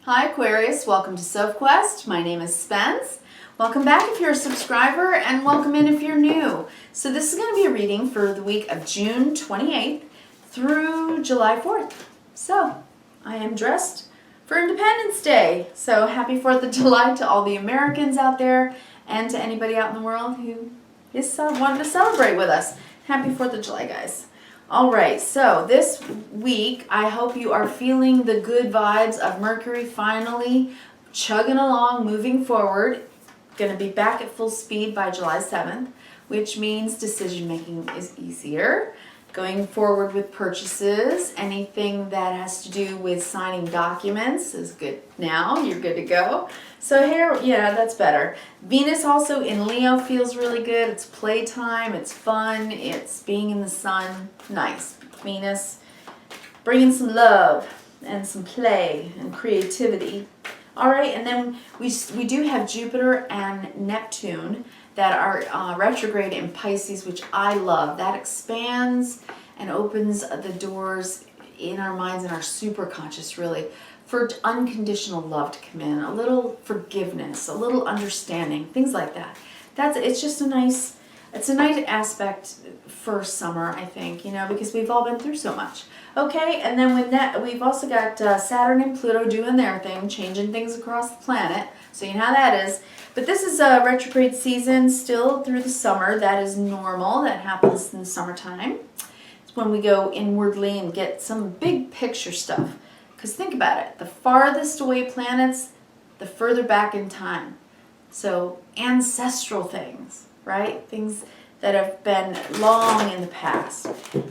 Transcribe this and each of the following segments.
Hi Aquarius, welcome to Sophquest. My name is Spence. Welcome back if you're a subscriber and welcome in if you're new. So this is going to be a reading for the week of June 28th through July 4th. So I am dressed for Independence Day. So happy 4th of July to all the Americans out there and to anybody out in the world who is wanting to celebrate with us. Happy 4th of July, guys. Alright, so this week I hope you are feeling the good vibes of Mercury finally chugging along, moving forward. Going to be back at full speed by July 7th, which means decision making is easier. Going forward with purchases, anything that has to do with signing documents is good now. You're good to go. So here, yeah, that's better. Venus also in Leo feels really good. It's playtime, it's fun, it's being in the sun. Nice. Venus bringing some love and some play and creativity. All right, and then we do have Jupiter and Neptune that are retrograde in Pisces, which I love. That expands and opens the doors in our minds and our superconscious, really, for unconditional love to come in, a little forgiveness, a little understanding, things like that. It's just a nice aspect for summer, I think, because we've all been through so much. Okay, and then with that, we've also got Saturn and Pluto doing their thing, changing things across the planet. So you know how that is. But this is a retrograde season still through the summer. That is normal. That happens in the summertime. It's when we go inwardly and get some big picture stuff. Because think about it. The farthest away planets, the further back in time. So ancestral things, right? Things that have been long in the past.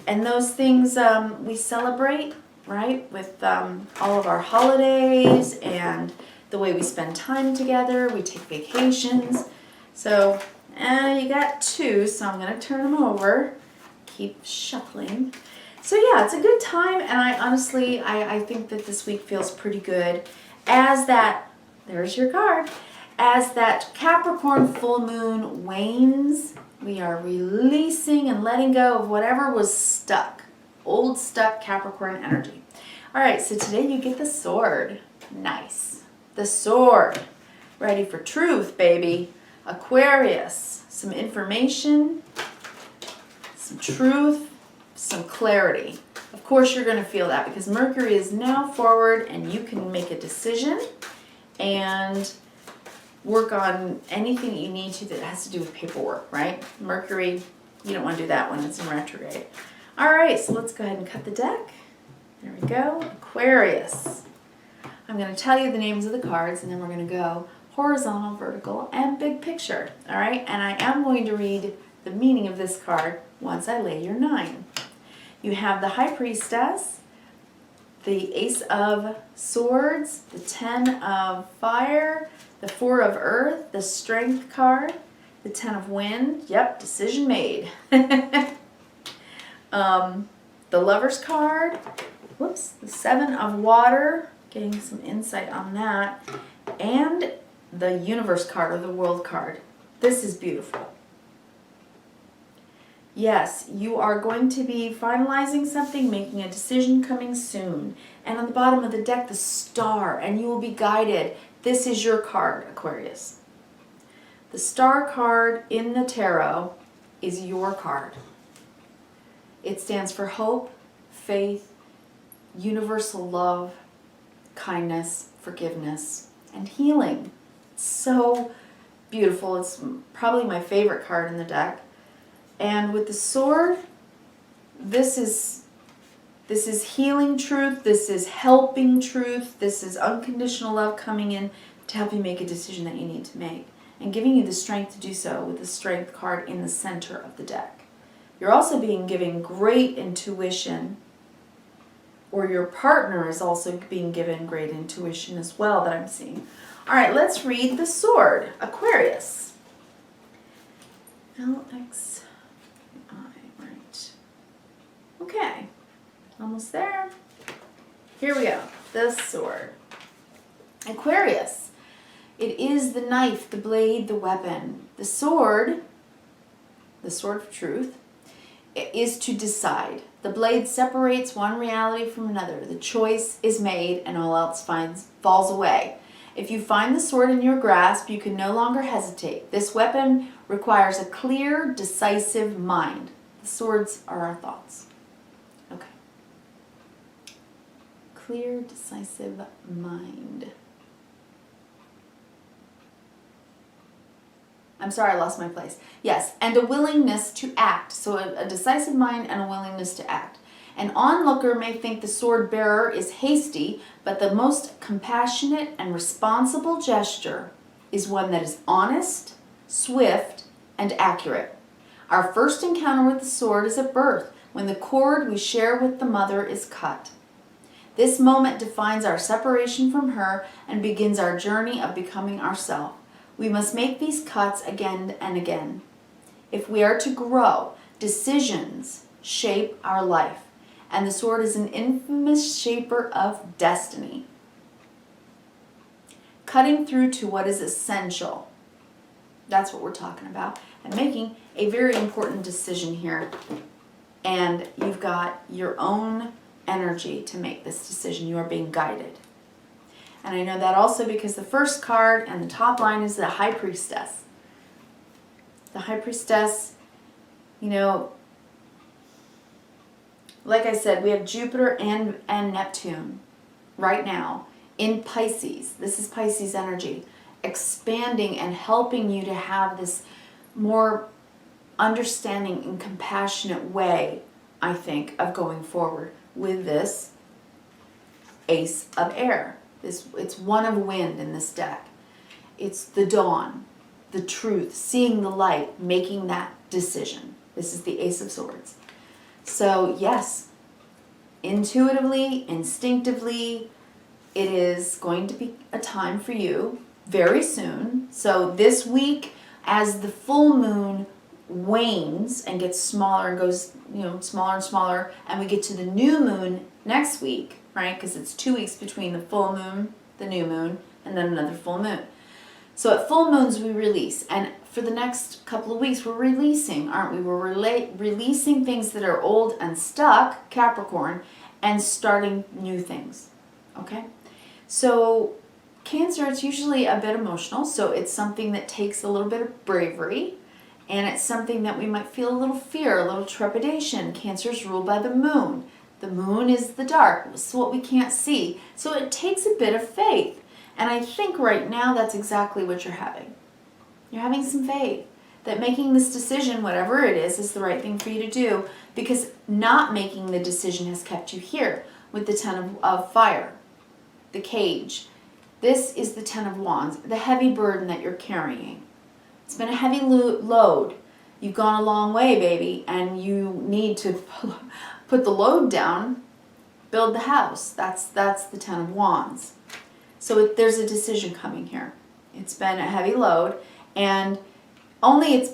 And those things we celebrate, right? With all of our holidays and the way we spend time together. We take vacations. So you got two, so I'm going to turn them over. Keep shuffling. So yeah, it's a good time, and I honestly think that this week feels pretty good. As that, there's your card, as that Capricorn full moon wanes, we are releasing and letting go of whatever was stuck, old stuck Capricorn energy. All right, so today you get the sword. Nice. The sword. Ready for truth, baby. Aquarius. Some information, some truth, some clarity. Of course you're going to feel that because Mercury is now forward and you can make a decision and work on anything you need to that has to do with paperwork, right? Mercury, you don't want to do that when it's in retrograde. All right, so let's go ahead and cut the deck. There we go. Aquarius. I'm going to tell you the names of the cards and then we're going to go horizontal, vertical, and big picture. All right, and I am going to read the meaning of this card once I lay your 9. You have the High Priestess, the Ace of Swords, the 10 of Fire, the 4 of Earth, the Strength card, the 10 of Wind. Yep, decision made. The Lover's card. Whoops, the 7 of Water. Getting some insight on that. And the Universe card, or the World card. This is beautiful. Yes, you are going to be finalizing something, making a decision coming soon. And on the bottom of the deck, the Star, and you will be guided. This is your card, Aquarius. The Star card in the tarot is your card. It stands for hope, faith, universal love, kindness, forgiveness, and healing. It's so beautiful. It's probably my favorite card in the deck. And with the sword, this is healing truth, this is helping truth, this is unconditional love coming in to help you make a decision that you need to make and giving you the strength to do so with the Strength card in the center of the deck. You're also being given great intuition, or your partner is also being given great intuition as well that I'm seeing. All right, let's read the sword, Aquarius. LX. Right. Okay, almost there. Here we go, the sword. Aquarius, it is the knife, the blade, the weapon. The sword of truth, is to decide. The blade separates one reality from another. The choice is made and all else falls away. If you find the sword in your grasp, you can no longer hesitate. This weapon requires a clear, decisive mind. The swords are our thoughts. Okay. Clear, decisive mind. I'm sorry, I lost my place. Yes, and a willingness to act. So a decisive mind and a willingness to act. An onlooker may think the sword bearer is hasty, but the most compassionate and responsible gesture is one that is honest, swift, and accurate. Our first encounter with the sword is at birth, when the cord we share with the mother is cut. This moment defines our separation from her and begins our journey of becoming ourselves. We must make these cuts again and again. If we are to grow, decisions shape our life, and the sword is an infamous shaper of destiny. Cutting through to what is essential. That's what we're talking about. And making a very important decision here. And you've got your own energy to make this decision. You are being guided. And I know that also because the first card and the top line is the High Priestess. The High Priestess, you know, like I said, we have Jupiter and Neptune right now in Pisces. This is Pisces energy, expanding and helping you to have this more understanding and compassionate way, I think, of going forward with this Ace of Air. It's one of wind in this deck. It's the dawn, the truth, seeing the light, making that decision. This is the Ace of Swords. So yes, intuitively, instinctively, it is going to be a time for you very soon. So this week, as the full moon wanes and gets smaller and goes, you know, smaller and smaller, and we get to the new moon next week, right? Because it's 2 weeks between the full moon, the new moon, and then another full moon. So at full moons we release, and for the next couple of weeks we're releasing, aren't we? We're releasing things that are old and stuck, Capricorn, and starting new things, okay? So Cancer, it's usually a bit emotional, so it's something that takes a little bit of bravery, and it's something that we might feel a little fear, a little trepidation. Cancer is ruled by the moon. The moon is the dark, it's what we can't see. So it takes a bit of faith. And I think right now that's exactly what you're having. You're having some faith that making this decision, whatever it is the right thing for you to do, because not making the decision has kept you here with the Ten of Fire, the cage. This is the Ten of Wands, the heavy burden that you're carrying. It's been a heavy load. You've gone a long way, baby, and you need to put the load down, build the house. That's the Ten of Wands. So there's a decision coming here. It's been a heavy load, and only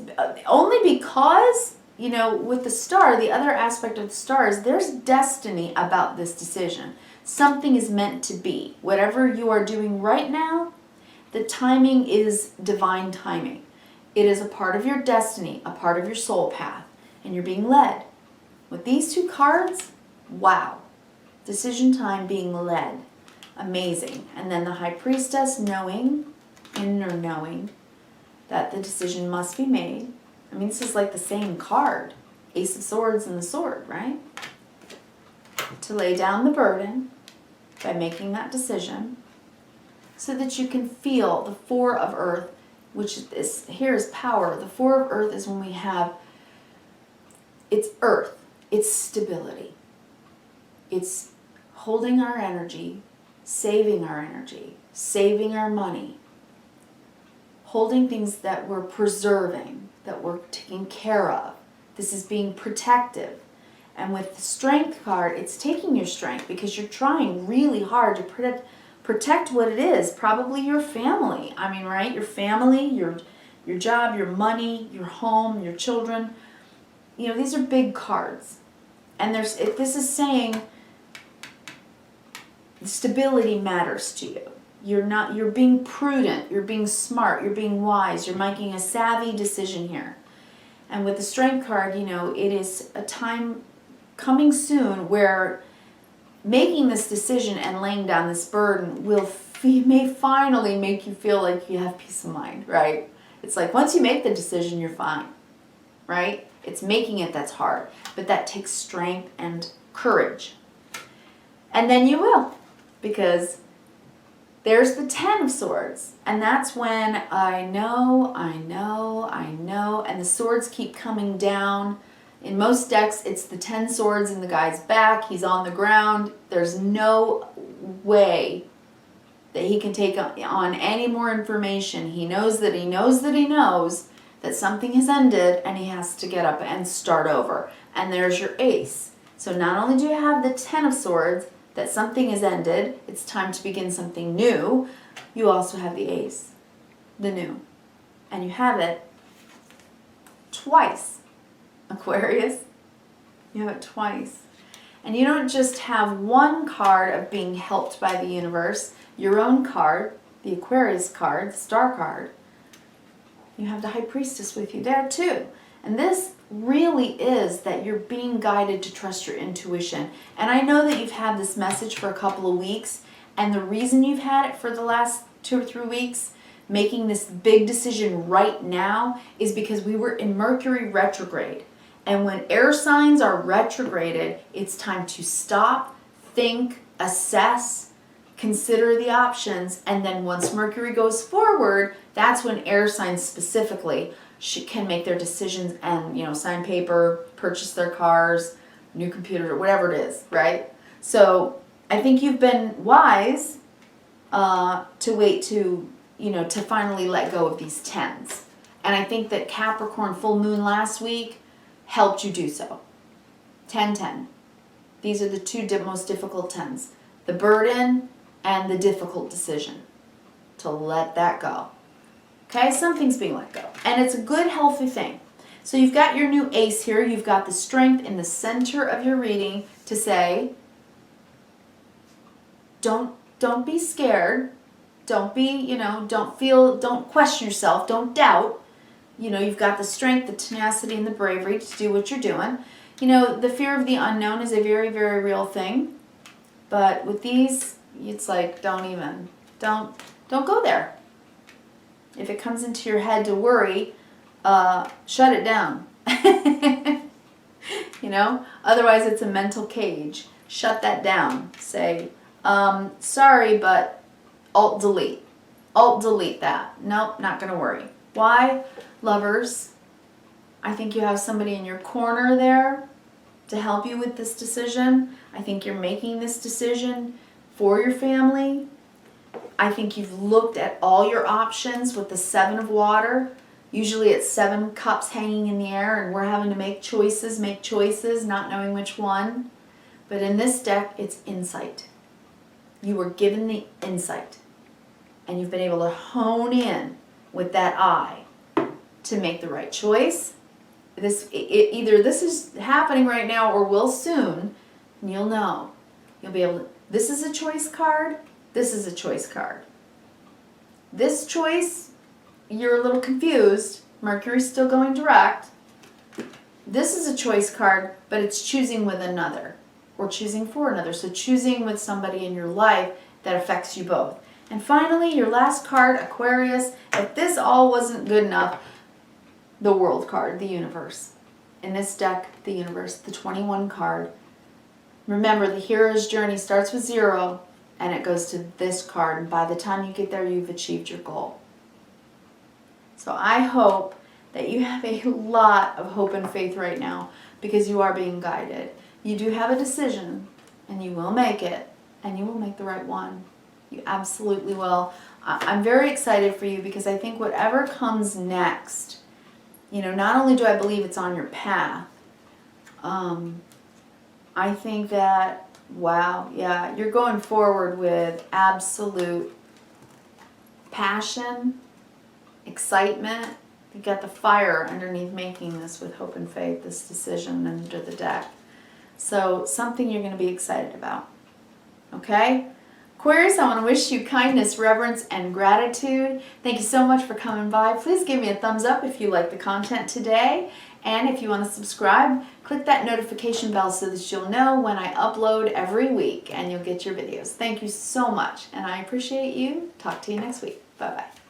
because, you know, with the star, the other aspect of the star is there's destiny about this decision. Something is meant to be. Whatever you are doing right now, the timing is divine timing. It is a part of your destiny, a part of your soul path, and you're being led. With these two cards, wow. Decision time, being led. Amazing. And then the High Priestess knowing, inner knowing, that the decision must be made. I mean, this is like the same card. Ace of Swords and the sword, right? To lay down the burden by making that decision so that you can feel the Four of Earth, which is, here is power. The Four of Earth is when we have, it's earth, it's stability. It's holding our energy, saving our energy, saving our money, holding things that we're preserving, that we're taking care of. This is being protective. And with the Strength card, it's taking your strength because you're trying really hard to protect what it is, probably your family. I mean, right? Your family, your job, your money, your home, your children. You know, these are big cards. And this is saying stability matters to you. You're being prudent, you're being smart, you're being wise, you're making a savvy decision here. And with the Strength card, you know, it is a time coming soon where making this decision and laying down this burden may finally make you feel like you have peace of mind, right? It's like once you make the decision, you're fine, right? It's making it that's hard, but that takes strength and courage. And then you will, because there's the 10 of Swords, and that's when I know, and the swords keep coming down. In most decks, it's the 10 swords in the guy's back. He's on the ground. There's no way that he can take on any more information. He knows that he knows that he knows that something has ended, and he has to get up and start over. And there's your ace. So not only do you have the 10 of Swords, that something has ended, it's time to begin something new, you also have the ace, the new. And you have it twice, Aquarius. You have it twice. And you don't just have one card of being helped by the universe, your own card, the Aquarius card, the star card. You have the High Priestess with you there too. And this really is that you're being guided to trust your intuition. And I know that you've had this message for a couple of weeks, and the reason you've had it for the last 2 or 3 weeks, making this big decision right now, is because we were in Mercury retrograde. And when air signs are retrograded, it's time to stop, think, assess, consider the options, and then once Mercury goes forward, that's when air signs specifically can make their decisions and, you know, sign paper, purchase their cars, new computer, whatever it is, right? So I think you've been wise to wait to, you know, to finally let go of these 10s. And I think that Capricorn full moon last week helped you do so. 10-10. These are the 2 most difficult 10s. The burden and the difficult decision. To let that go. Okay, something's being let go. And it's a good, healthy thing. So you've got your new ace here. You've got the strength in the center of your reading to say, don't be scared. Don't be, you know, don't question yourself. Don't doubt. You know, you've got the strength, the tenacity, and the bravery to do what you're doing. You know, the fear of the unknown is a very, very real thing. But with these, it's like, don't go there. If it comes into your head to worry, shut it down. You know, otherwise it's a mental cage. Shut that down. Say, sorry, but Alt-delete. Alt-delete that. Nope, not going to worry. Why? Lovers, I think you have somebody in your corner there to help you with this decision. I think you're making this decision for your family. I think you've looked at all your options with the 7 of water. Usually it's 7 cups hanging in the air and we're having to make choices, not knowing which one. But in this deck, it's insight. You were given the insight. And you've been able to hone in with that eye to make the right choice. Either this is happening right now or will soon, and you'll know. You'll be able to, this is a choice card. This is a choice card. This choice, you're a little confused. Mercury's still going direct. This is a choice card, but it's choosing with another or choosing for another. So choosing with somebody in your life that affects you both. And finally, your last card, Aquarius. If this all wasn't good enough, the World card, the universe. In this deck, the universe, the 21 card. Remember, the hero's journey starts with 0. And it goes to this card. And by the time you get there, you've achieved your goal. So I hope that you have a lot of hope and faith right now because you are being guided. You do have a decision and you will make it and you will make the right one. You absolutely will. I'm very excited for you because I think whatever comes next, you know, not only do I believe it's on your path, I think that wow, yeah, you're going forward with absolute passion, excitement. You got the fire underneath making this with hope and faith, this decision under the deck. So something you're going to be excited about. Okay? Aquarius, I want to wish you kindness, reverence, and gratitude. Thank you so much for coming by. Please give me a thumbs up if you like the content today. And if you want to subscribe, click that notification bell so that you'll know when I upload every week and you'll get your videos. Thank you so much, and I appreciate you. Talk to you next week. Bye-bye.